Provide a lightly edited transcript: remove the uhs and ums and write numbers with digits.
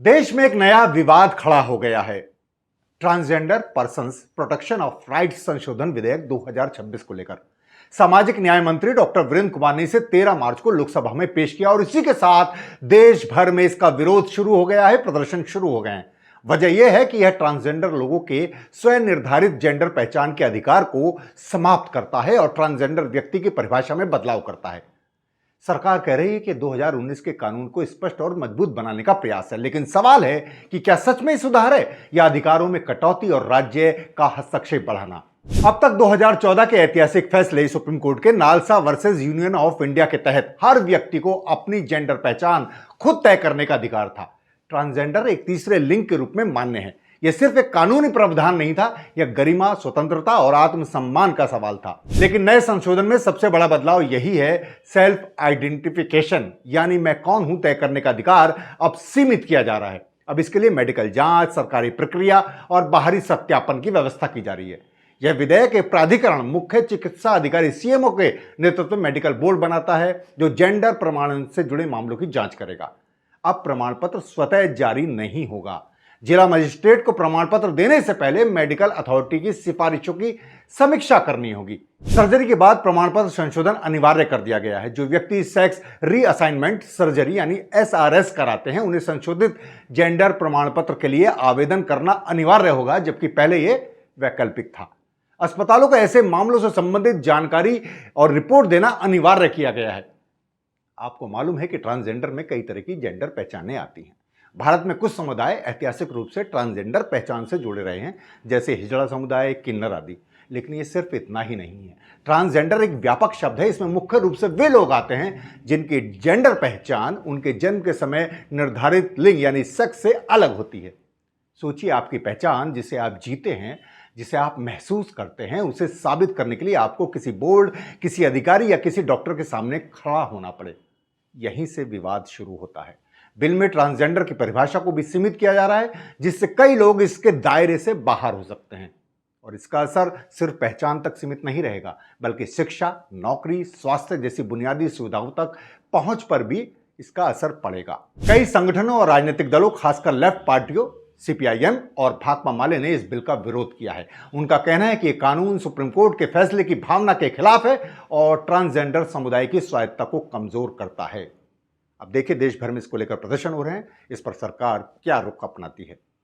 देश में एक नया विवाद खड़ा हो गया है। Transgender persons protection of rights संशोधन विधेयक 2026 को लेकर सामाजिक न्याय मंत्री डॉक्टर वीरेंद्र कुमार ने इसे 13 मार्च को लोकसभा में पेश किया और इसी के साथ देश भर में इसका विरोध शुरू हो गया है, प्रदर्शन शुरू हो गए हैं। वजह यह है कि यह ट्रांसजेंडर लोगों के स्वयं निर्धारित जेंडर पहचान के अधिकार को समाप्त करता है और ट्रांसजेंडर व्यक्ति की परिभाषा में बदलाव करता है। सरकार कह रही है कि 2019 के कानून को स्पष्ट और मजबूत बनाने का प्रयास है, लेकिन सवाल है कि क्या सच में सुधार है या अधिकारों में कटौती और राज्य का हस्तक्षेप बढ़ाना। अब तक 2014 के ऐतिहासिक फैसले सुप्रीम कोर्ट के NALSA versus union of India के तहत हर व्यक्ति को अपनी जेंडर पहचान खुद तय करने का अधिकार था। ट्रांसजेंडर एक तीसरे लिंग के रूप में मान्य है। यह सिर्फ एक कानूनी प्रावधान नहीं था, यह गरिमा, स्वतंत्रता और आत्मसम्मान का सवाल था। लेकिन नए संशोधन में सबसे बड़ा बदलाव यही है, सेल्फ आइडेंटिफिकेशन यानी मैं कौन हूं तय करने का अधिकार अब सीमित किया जा रहा है। अब इसके लिए मेडिकल जांच, सरकारी प्रक्रिया और बाहरी सत्यापन की व्यवस्था की जा रही है। यह विधेयक एक प्राधिकरण, मुख्य चिकित्सा अधिकारी सीएमओ के नेतृत्व में मेडिकल बोर्ड बनाता है जो जेंडर प्रमाणन से जुड़े मामलों की जांच करेगा। अब प्रमाण पत्र स्वतः जारी नहीं होगा। जिला मजिस्ट्रेट को प्रमाण पत्र देने से पहले मेडिकल अथॉरिटी की सिफारिशों की समीक्षा करनी होगी। सर्जरी के बाद प्रमाण पत्र संशोधन अनिवार्य कर दिया गया है। जो व्यक्ति सेक्स रीअसाइनमेंट सर्जरी यानी एसआरएस कराते हैं, उन्हें संशोधित जेंडर प्रमाण पत्र के लिए आवेदन करना अनिवार्य होगा, जबकि पहले यह वैकल्पिक था। अस्पतालों को ऐसे मामलों से संबंधित जानकारी और रिपोर्ट देना अनिवार्य किया गया है। आपको मालूम है कि ट्रांसजेंडर में कई तरह की जेंडर पहचानें आती हैं। भारत में कुछ समुदाय ऐतिहासिक रूप से ट्रांसजेंडर पहचान से जुड़े रहे हैं, जैसे हिजड़ा समुदाय, किन्नर आदि। लेकिन ये सिर्फ इतना ही नहीं है। ट्रांसजेंडर एक व्यापक शब्द है। इसमें मुख्य रूप से वे लोग आते हैं जिनकी जेंडर पहचान उनके जन्म के समय निर्धारित लिंग यानी सेक्स से अलग होती है। सोचिए, आपकी पहचान, जिसे आप जीते हैं, जिसे आप महसूस करते हैं, उसे साबित करने के लिए आपको किसी बोर्ड, किसी अधिकारी या किसी डॉक्टर के सामने खड़ा होना पड़े। यहीं से विवाद शुरू होता है। बिल में ट्रांसजेंडर की परिभाषा को भी सीमित किया जा रहा है, जिससे कई लोग इसके दायरे से बाहर हो सकते हैं। और इसका असर सिर्फ पहचान तक सीमित नहीं रहेगा, बल्कि शिक्षा, नौकरी, स्वास्थ्य जैसी बुनियादी सुविधाओं तक पहुंच पर भी इसका असर पड़ेगा। कई संगठनों और राजनीतिक दलों, खासकर लेफ्ट पार्टियों, सीपीआईएम और भाकपा माले ने इस बिल का विरोध किया है। उनका कहना है कि यह कानून सुप्रीम कोर्ट के फैसले की भावना के खिलाफ है और ट्रांसजेंडर समुदाय की स्वायत्तता को कमजोर करता है। अब देखिए, देश भर में इसको लेकर प्रदर्शन हो रहे हैं। इस पर सरकार क्या रुख अपनाती है।